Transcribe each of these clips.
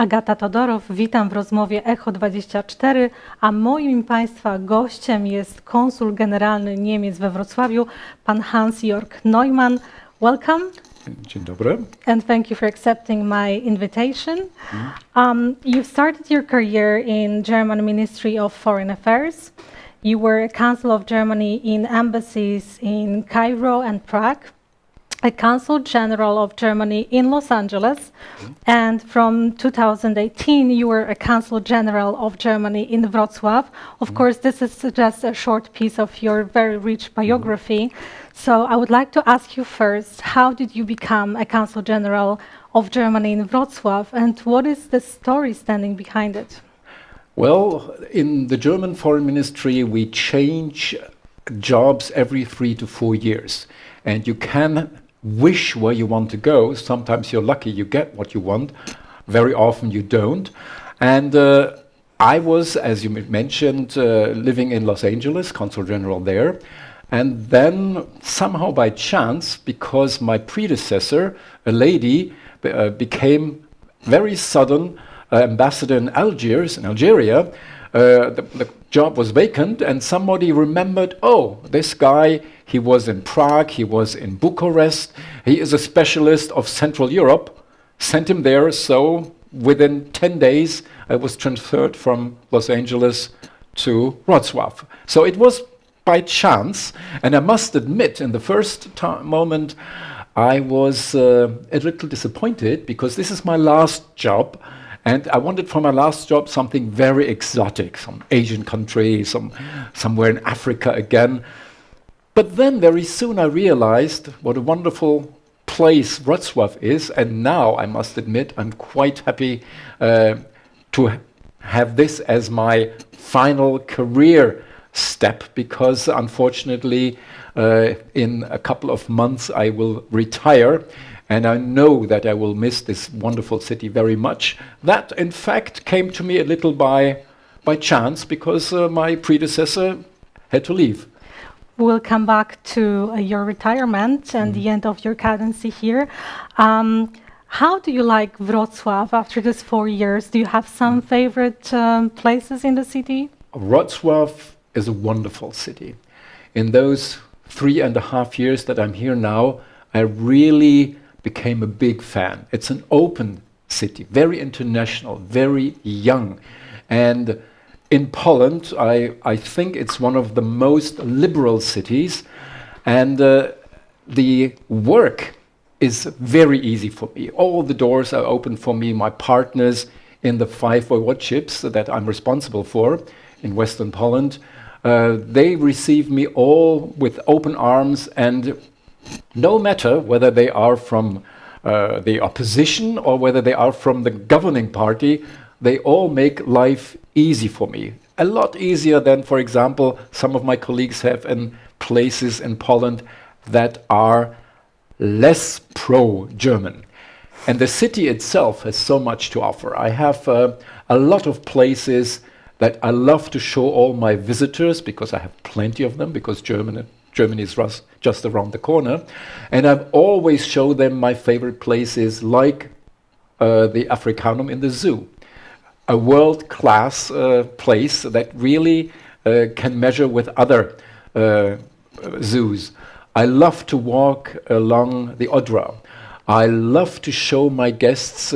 Agata Todorow, witam w rozmowie Echo 24, a moim i Państwa gościem jest konsul generalny Niemiec we Wrocławiu, pan Hans-Jörg Neumann. Welcome. Dzień dobry. And thank you for accepting my invitation. You started your career in German Ministry of Foreign Affairs. You were a consul of Germany in embassies in Cairo and Prague, a consul general of Germany in Los Angeles, and from 2018 you were a consul general of Germany in Wrocław. Of course, this is just a short piece of your very rich biography. So I would like to ask you first, how did you become a consul general of Germany in Wrocław, and what is the story standing behind it? Well, in the German Foreign Ministry, we change jobs every 3 to 4 years. And you can wish where you want to go. Sometimes you're lucky, you get what you want. Very often you don't. And I was, as you mentioned, living in Los Angeles, consul general there. And then somehow by chance, because my predecessor, a lady, became very sudden ambassador in Algeria, the job was vacant, and somebody remembered, oh, this guy, he was in Prague, he was in Bucharest, he is a specialist of Central Europe, sent him there, so within 10 days I was transferred from Los Angeles to Wrocław. So it was by chance, and I must admit, in the first moment, I was a little disappointed, because this is my last job, and I wanted for my last job something very exotic, some Asian country, somewhere in Africa again. But then very soon I realized what a wonderful place Wrocław is, and now I must admit I'm quite happy to have this as my final career step, because unfortunately in a couple of months I will retire. And I know that I will miss this wonderful city very much. That, in fact, came to me a little by chance, because my predecessor had to leave. We'll come back to your retirement and the end of your cadency here. How do you like Wrocław after these 4 years? Do you have some favorite places in the city? Wrocław is a wonderful city. In those 3.5 years that I'm here now, I really became a big fan. It's an open city, very international, very young. And in Poland, I think it's one of the most liberal cities. And the work is very easy for me. All the doors are open for me. My partners in the 5 voivodeships that I'm responsible for in Western Poland, they receive me all with open arms, and no matter whether they are from the opposition or whether they are from the governing party, they all make life easy for me. A lot easier than, for example, some of my colleagues have in places in Poland that are less pro-German. And the city itself has so much to offer. I have a lot of places that I love to show all my visitors, because I have plenty of them, because Germany is just around the corner. And I've always shown them my favorite places, like the Africanum in the zoo, a world-class place that really can measure with other zoos. I love to walk along the Odra. I love to show my guests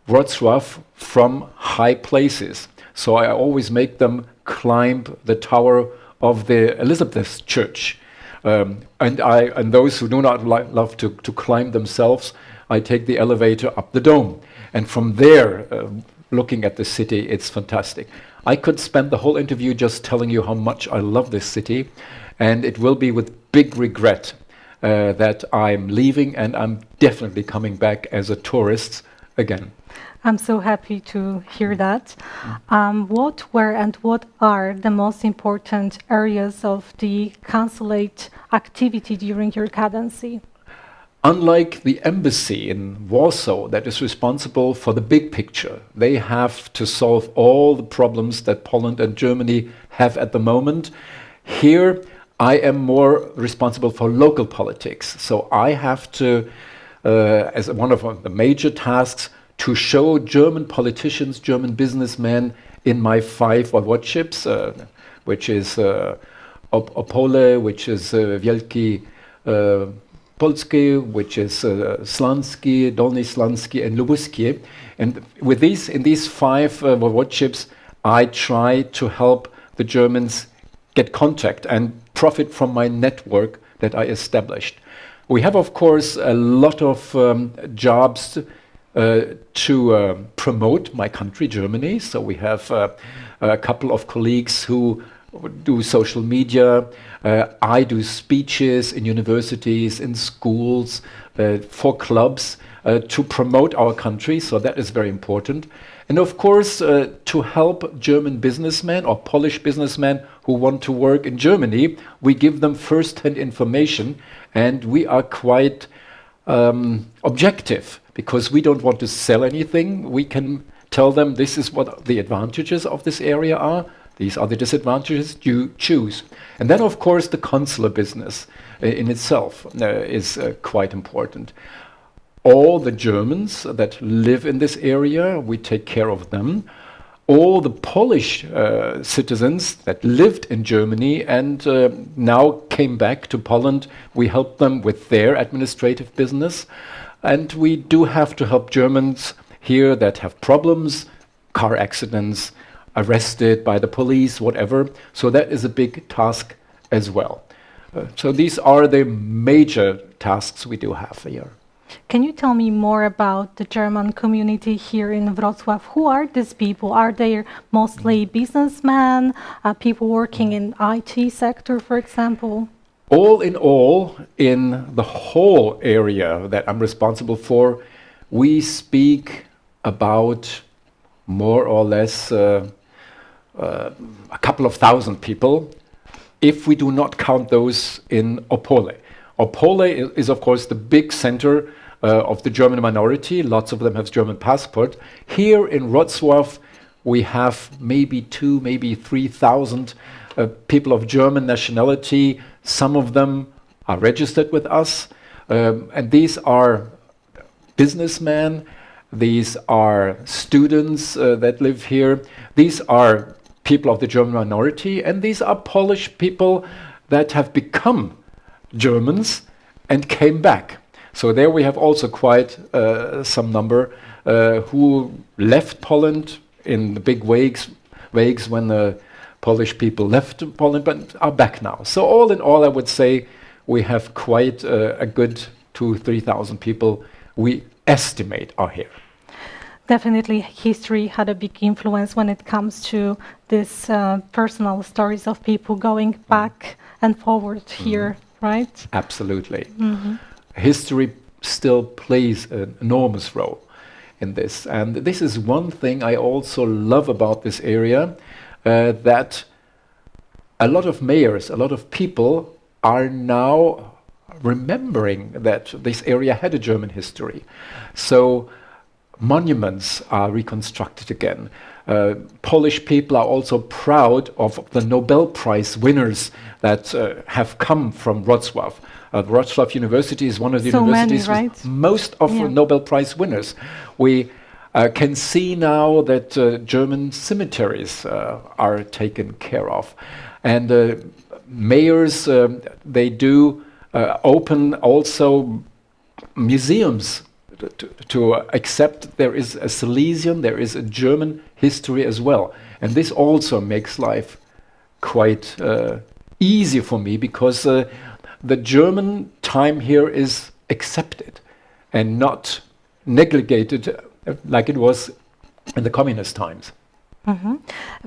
Wrocław from high places. So I always make them climb the tower of the Elizabeth Church. And those who do not love to climb themselves, I take the elevator up the dome. And from there, looking at the city, it's fantastic. I could spend the whole interview just telling you how much I love this city, and it will be with big regret that I'm leaving, and I'm definitely coming back as a tourist again. I'm so happy to hear that. What were and what are the most important areas of the consulate activity during your cadency? Unlike the embassy in Warsaw that is responsible for the big picture, they have to solve all the problems that Poland and Germany have at the moment. Here, I am more responsible for local politics. So I have to, as one of the major tasks, to show German politicians, German businessmen in my 5 woiwodships, which is Opole, which is Wielki Polski, which is Śląski, Dolny Śląski, and Lubuski. And with these, in these 5 woiwodships, I try to help the Germans get contact and profit from my network that I established. We have, of course, a lot of jobs to promote my country, Germany. So we have a couple of colleagues who do social media. I do speeches in universities, in schools, for clubs to promote our country. So that is very important. And of course, to help German businessmen or Polish businessmen who want to work in Germany, we give them first-hand information, and we are quite objective, because we don't want to sell anything. We can tell them this is what the advantages of this area are, these are the disadvantages, you choose. And then of course the consular business in itself is quite important. All the Germans that live in this area, we take care of them. All the Polish citizens that lived in Germany and now came back to Poland, we help them with their administrative business. And we do have to help Germans here that have problems, car accidents, arrested by the police, whatever. So that is a big task as well. So these are the major tasks we do have here. Can you tell me more about the German community here in Wrocław? Who are these people? Are they mostly businessmen, people working in IT sector, for example? All, in the whole area that I'm responsible for, we speak about more or less a couple of thousand people, if we do not count those in Opole. Opole is of course the big center of the German minority. Lots of them have German passport. Here in Wrocław, we have maybe 2,000, maybe 3,000 people of German nationality. Some of them are registered with us, and these are businessmen, these are students that live here, these are people of the German minority, and these are Polish people that have become Germans and came back. So there we have also quite some number who left Poland in the big waves when the Polish people left Poland, but are back now. So all in all, I would say we have quite a good 2,000-3,000 people we estimate are here. Definitely history had a big influence when it comes to this personal stories of people going back and forward here, right? Absolutely. History still plays an enormous role in this. And this is one thing I also love about this area, that a lot of mayors, a lot of people are now remembering that this area had a German history. So monuments are reconstructed again. Polish people are also proud of the Nobel Prize winners that have come from Wrocław. Wrocław University is one of the universities with most of Nobel Prize winners. We can see now that German cemeteries are taken care of. And mayors, they do open also museums to accept there is a Silesian, there is a German history as well. And this also makes life quite easy for me, because the German time here is accepted and not neglected like it was in the communist times.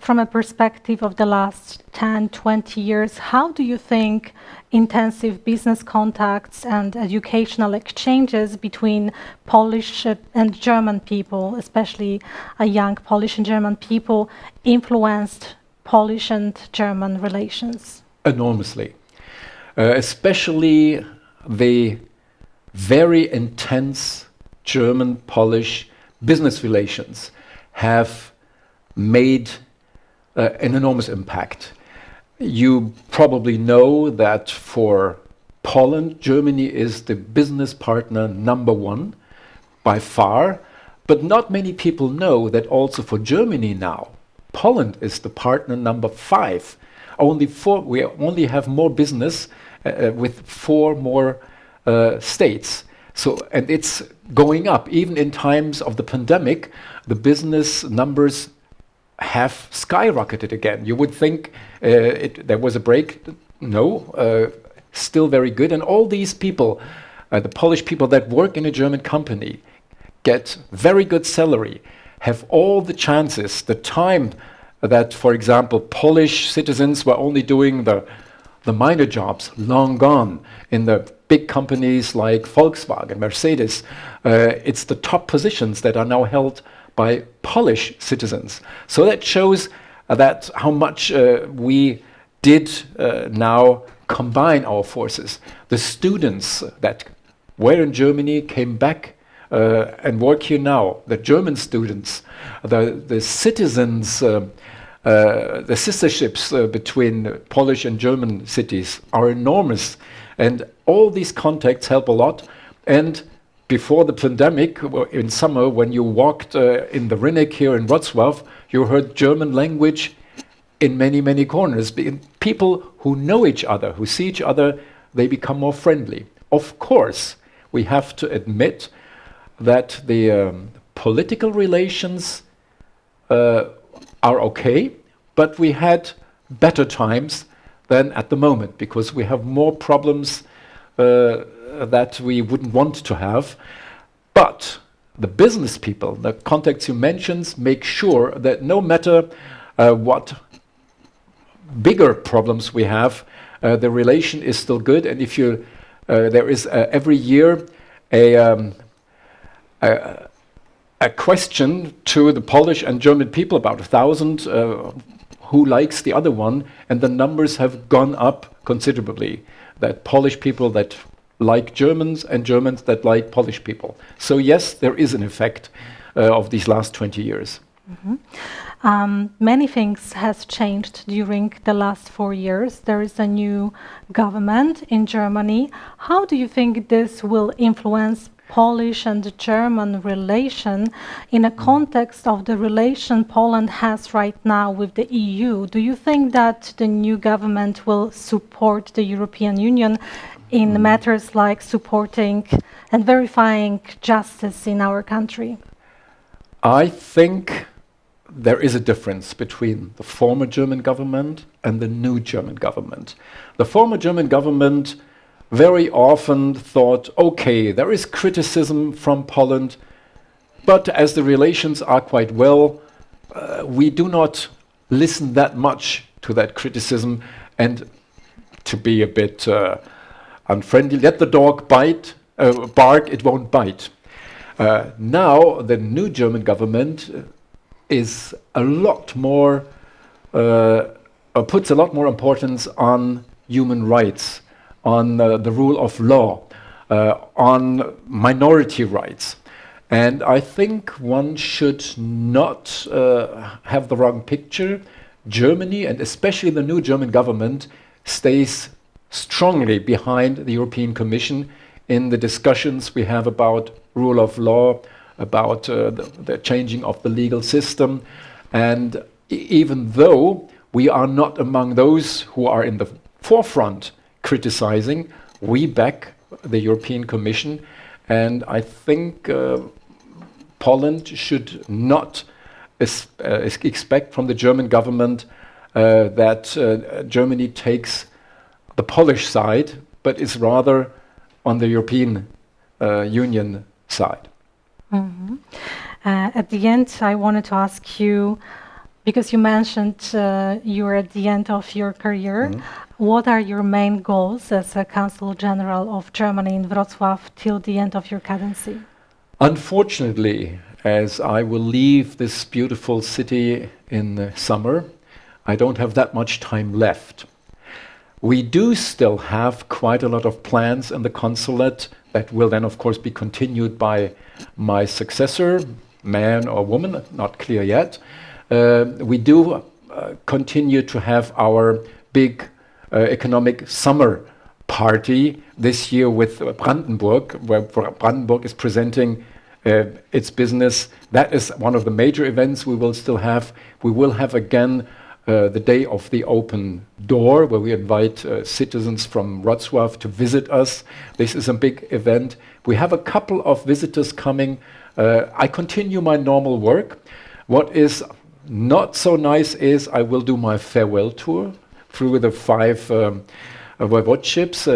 From a perspective of the last 10, 20 years, how do you think intensive business contacts and educational exchanges between Polish and German people, especially young Polish and German people, influenced Polish and German relations? Enormously. Especially the very intense German-Polish business relations have made an enormous impact. You probably know that for Poland, Germany is the business partner #1 by far. But not many people know that also for Germany now, Poland is the partner number 5. We only have more business with 4 more states. So, and it's going up. Even in times of the pandemic, the business numbers have skyrocketed again. You would think there was a break. No, still very good. And all these people, the Polish people that work in a German company, get very good salary, have all the chances, the time that, for example, Polish citizens were only doing the minor jobs, long gone. In the big companies like Volkswagen, Mercedes, it's the top positions that are now held by Polish citizens. So that shows that how much we did now combine our forces. The students that were in Germany came back and work here now. The German students, the citizens, the sisterships between Polish and German cities are enormous. And all these contacts help a lot. And before the pandemic, in summer, when you walked in the Rynnek here in Wrocław, you heard German language in many, many corners. People who know each other, who see each other, they become more friendly. Of course, we have to admit that the political relations are okay, but we had better times than at the moment, because we have more problems that we wouldn't want to have. But the business people, the contacts you mentioned, make sure that no matter what bigger problems we have, the relation is still good. And if you, there is every year a question to the Polish and German people, about 1,000, who likes the other one, and the numbers have gone up considerably. That Polish people that like Germans and Germans that like Polish people. So yes, there is an effect of these last 20 years. Many things has changed during the last 4 years. There is a new government in Germany. How do you think this will influence Polish and German relation in a context of the relation Poland has right now with the EU? Do you think that the new government will support the European Union in matters like supporting and verifying justice in our country? I think there is a difference between the former German government and the new German government. The former German government very often thought, okay, there is criticism from Poland, but as the relations are quite well, we do not listen that much to that criticism, and to be a bit unfriendly, let the dog bark, it won't bite. Now the new German government is a lot more, puts a lot more importance on human rights, on the rule of law, on minority rights. And I think one should not have the wrong picture. Germany, and especially the new German government, stays strongly behind the European Commission in the discussions we have about rule of law, about the changing of the legal system. And even though we are not among those who are in the forefront criticizing, we back the European Commission, and I think Poland should not expect from the German government that Germany takes the Polish side, but is rather on the European Union side. At the end, I wanted to ask you, because you mentioned you're at the end of your career, what are your main goals as a Consul General of Germany in Wrocław till the end of your cadency? Unfortunately, as I will leave this beautiful city in the summer, I don't have that much time left. We do still have quite a lot of plans in the consulate that will then, of course, be continued by my successor, man or woman, not clear yet. We do continue to have our big economic summer party this year with Brandenburg, where Brandenburg is presenting its business. That is one of the major events we will still have. We will have again the day of the open door, where we invite citizens from Wrocław to visit us. This is a big event. We have a couple of visitors coming. I continue my normal work. What is not so nice is I will do my farewell tour through the 5 voivodeships.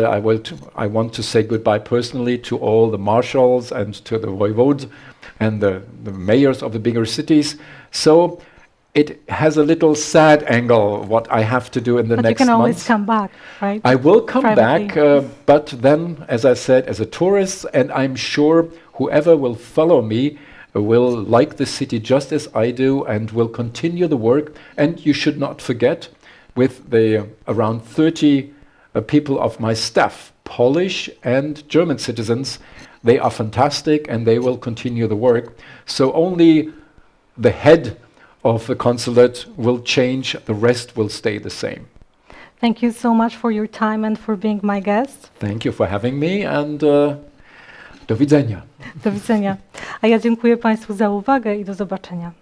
I want to say goodbye personally to all the marshals and to the voivodes and the mayors of the bigger cities. So it has a little sad angle what I have to do in the next months. But you can always come back, right? I will come Privately. back, but then, as I said, as a tourist, and I'm sure whoever will follow me will like the city just as I do and will continue the work. And you should not forget, with the around 30 people of my staff, Polish and German citizens, they are fantastic and they will continue the work. So only the head of the consulate will change, the rest will stay the same. Thank you so much for your time and for being my guest. Thank you for having me and do widzenia. Do widzenia. A ja dziękuję Państwu za uwagę i do zobaczenia.